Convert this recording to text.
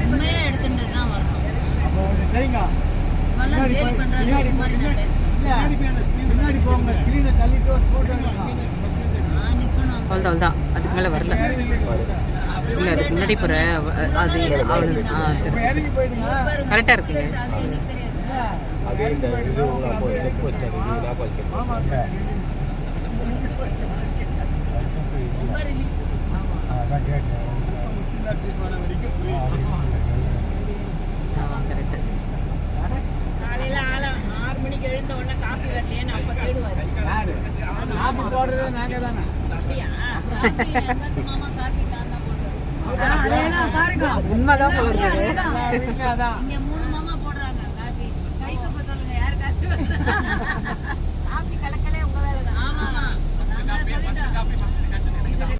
உண்மையா எடுத்துட்டு தான் வரணும். சரிங்க. அவ்வளோதான் அதுக்கு மேலே வரல. இல்லை அதுக்கு முன்னாடி போகிற அது கரெக்டாக இருக்குங்க. காலையில 6 மணிக்கு எழுந்த உடனே காஃபி வரலையேன்னு அப்ப தேடுவாரு. காபி போடுறது நாங்க தானே. மாமா காஃபி தான் போடுறாரு. உண்மைதான் போல இருக்கு. இங்க 3 மாமா போடுறாங்க காஃபி. கை தூக்க சொல்லுங்க யார் காஃபி காஃபி கலக்கலே உங்க வேலை தான். ஆமா.